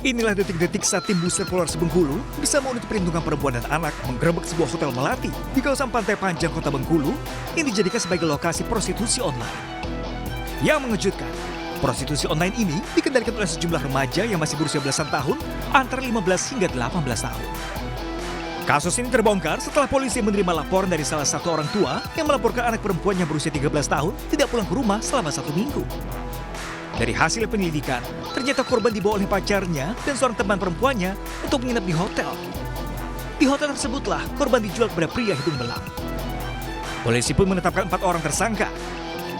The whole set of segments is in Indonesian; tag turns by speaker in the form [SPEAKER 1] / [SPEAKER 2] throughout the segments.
[SPEAKER 1] Inilah detik-detik saat tim Booster Polres Bengkulu bersama unit perlindungan perempuan dan anak menggerebek sebuah hotel melati di kawasan Pantai Panjang, Kota Bengkulu yang dijadikan sebagai lokasi prostitusi online. Yang mengejutkan, prostitusi online ini dikendalikan oleh sejumlah remaja yang masih berusia belasan tahun antara 15 hingga 18 tahun. Kasus ini terbongkar setelah polisi menerima laporan dari salah satu orang tua yang melaporkan anak perempuan yang berusia 13 tahun tidak pulang ke rumah selama 1 minggu. Dari hasil penyelidikan, ternyata korban dibawa oleh pacarnya dan seorang teman perempuannya untuk menginap di hotel. Di hotel tersebutlah korban dijual kepada pria hidung belang. Polisi pun menetapkan 4 orang tersangka.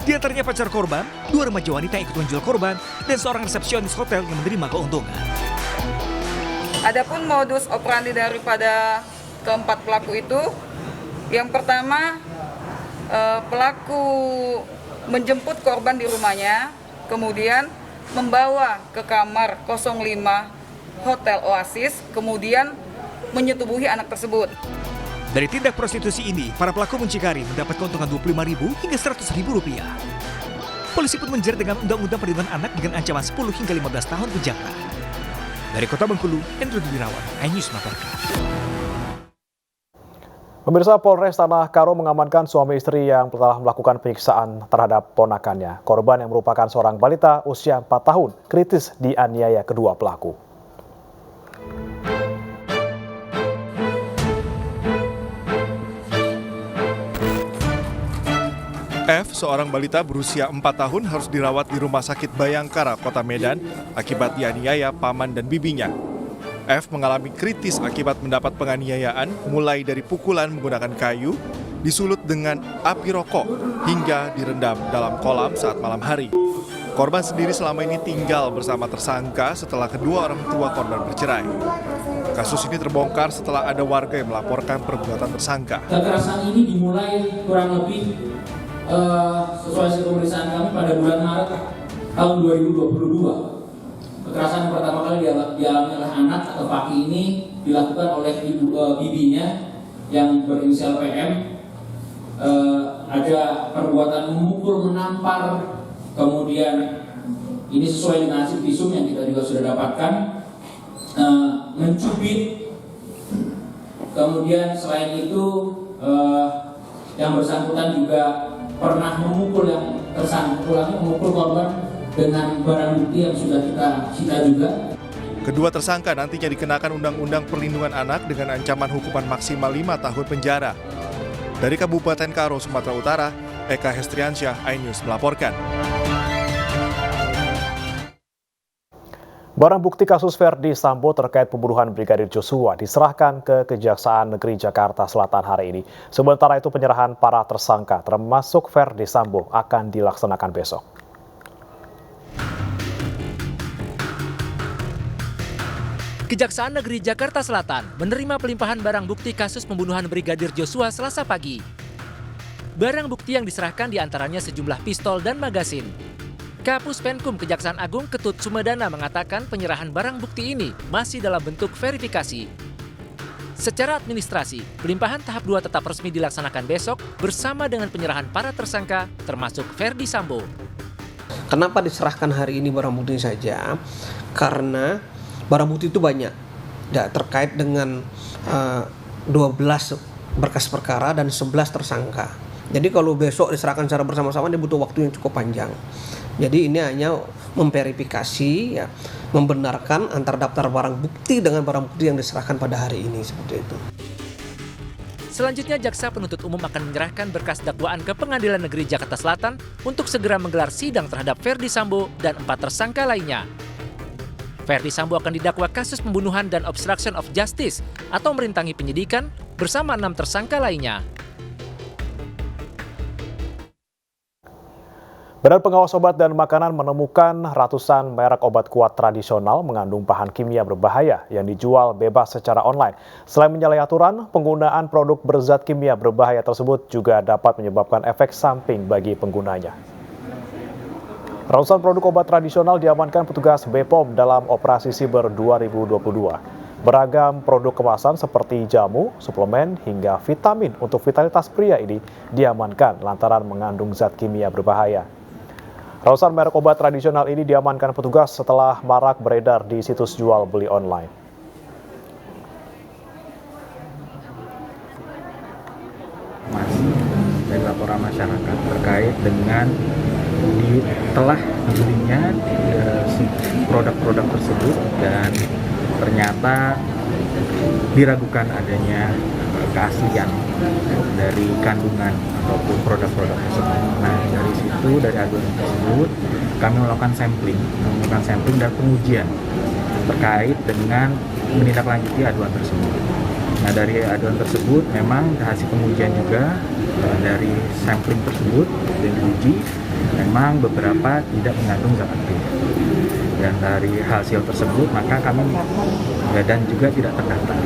[SPEAKER 1] Di antaranya pacar korban, 2 remaja wanita yang ikut menjual korban, dan seorang resepsionis hotel yang menerima keuntungan.
[SPEAKER 2] Adapun modus operandi daripada keempat pelaku itu, yang pertama pelaku menjemput korban di rumahnya, kemudian membawa ke kamar 05 Hotel Oasis, kemudian menyetubuhi anak tersebut.
[SPEAKER 1] Dari tindak prostitusi ini, para pelaku muncikari mendapat keuntungan Rp25.000 hingga Rp100.000. Polisi pun menjerat dengan Undang-Undang Perlindungan Anak dengan ancaman 10 hingga 15 tahun penjara. Dari Kota Bengkulu, Hendro Wirawan, iNews melaporkan.
[SPEAKER 3] Pemirsa, Polres Tanah Karo mengamankan suami istri yang telah melakukan penyiksaan terhadap ponakannya. Korban yang merupakan seorang balita usia 4 tahun kritis dianiaya kedua pelaku.
[SPEAKER 4] F, seorang balita berusia 4 tahun harus dirawat di Rumah Sakit Bayangkara, Kota Medan akibat dianiaya paman dan bibinya. F mengalami kritis akibat mendapat penganiayaan mulai dari pukulan menggunakan kayu, disulut dengan api rokok, hingga direndam dalam kolam saat malam hari. Korban sendiri selama ini tinggal bersama tersangka setelah kedua orang tua korban bercerai. Kasus ini terbongkar setelah ada warga yang melaporkan perbuatan tersangka.
[SPEAKER 5] Kekerasan ini dimulai kurang lebih sesuai hasil pemeriksaan kami pada bulan Maret tahun 2022. Kekerasan yang pertama kali dialami oleh anak atau Paki ini dilakukan oleh bibinya yang berinisial PM. Ada perbuatan memukul, menampar, kemudian ini sesuai dengan hasil visum yang kita juga sudah dapatkan, mencubit, kemudian selain itu yang bersangkutan juga pernah memukul yang tersangka, memukul korban dengan barang bukti yang sudah kita sita juga.
[SPEAKER 4] Kedua tersangka nantinya dikenakan Undang-Undang Perlindungan Anak dengan ancaman hukuman maksimal 5 tahun penjara. Dari Kabupaten Karo, Sumatera Utara, Eka Hestriansyah, iNews melaporkan.
[SPEAKER 3] Barang bukti kasus Verdi Sambo terkait pembunuhan Brigadir Joshua diserahkan ke Kejaksaan Negeri Jakarta Selatan hari ini. Sementara itu penyerahan para tersangka termasuk Verdi Sambo akan dilaksanakan besok.
[SPEAKER 6] Kejaksaan Negeri Jakarta Selatan menerima pelimpahan barang bukti kasus pembunuhan Brigadir Joshua Selasa pagi. Barang bukti yang diserahkan diantaranya sejumlah pistol dan magasin. Kapus Penkum Kejaksaan Agung Ketut Sumedana mengatakan penyerahan barang bukti ini masih dalam bentuk verifikasi. Secara administrasi, pelimpahan tahap 2 tetap resmi dilaksanakan besok bersama dengan penyerahan para tersangka termasuk Verdi Sambo.
[SPEAKER 7] Kenapa diserahkan hari ini barang bukti saja? Karena barang bukti itu banyak, ya, terkait dengan 12 berkas perkara dan 11 tersangka. Jadi kalau besok diserahkan secara bersama-sama dia butuh waktu yang cukup panjang. Jadi ini hanya memverifikasi, ya, membenarkan antar daftar barang bukti dengan barang bukti yang diserahkan pada hari ini, seperti itu.
[SPEAKER 6] Selanjutnya, Jaksa Penuntut Umum akan menyerahkan berkas dakwaan ke Pengadilan Negeri Jakarta Selatan untuk segera menggelar sidang terhadap Verdi Sambo dan 4 tersangka lainnya. Verdi Sambo akan didakwa kasus pembunuhan dan obstruction of justice atau merintangi penyidikan bersama 6 tersangka lainnya.
[SPEAKER 3] Badan Pengawas Obat dan Makanan menemukan ratusan merek obat kuat tradisional mengandung bahan kimia berbahaya yang dijual bebas secara online. Selain menyalahi aturan, penggunaan produk berzat kimia berbahaya tersebut juga dapat menyebabkan efek samping bagi penggunanya. Ratusan produk obat tradisional diamankan petugas BPOM dalam operasi Siber 2022. Beragam produk kemasan seperti jamu, suplemen, hingga vitamin untuk vitalitas pria ini diamankan lantaran mengandung zat kimia berbahaya. Ratusan merek obat tradisional ini diamankan petugas setelah marak beredar di situs jual beli online.
[SPEAKER 8] Masih dari laporan masyarakat terkait dengan telah dibelinya produk-produk tersebut dan ternyata diragukan adanya keaslian dari kandungan ataupun produk-produk tersebut. Nah, dari situ, dari aduan tersebut, kami melakukan sampling dan pengujian terkait dengan menindaklanjuti aduan tersebut. Nah, dari aduan tersebut memang hasil pengujian juga dari sampling tersebut dan diuji memang beberapa tidak mengandung zat aktif. Dan dari hasil tersebut maka kami dan juga tidak terdaftar.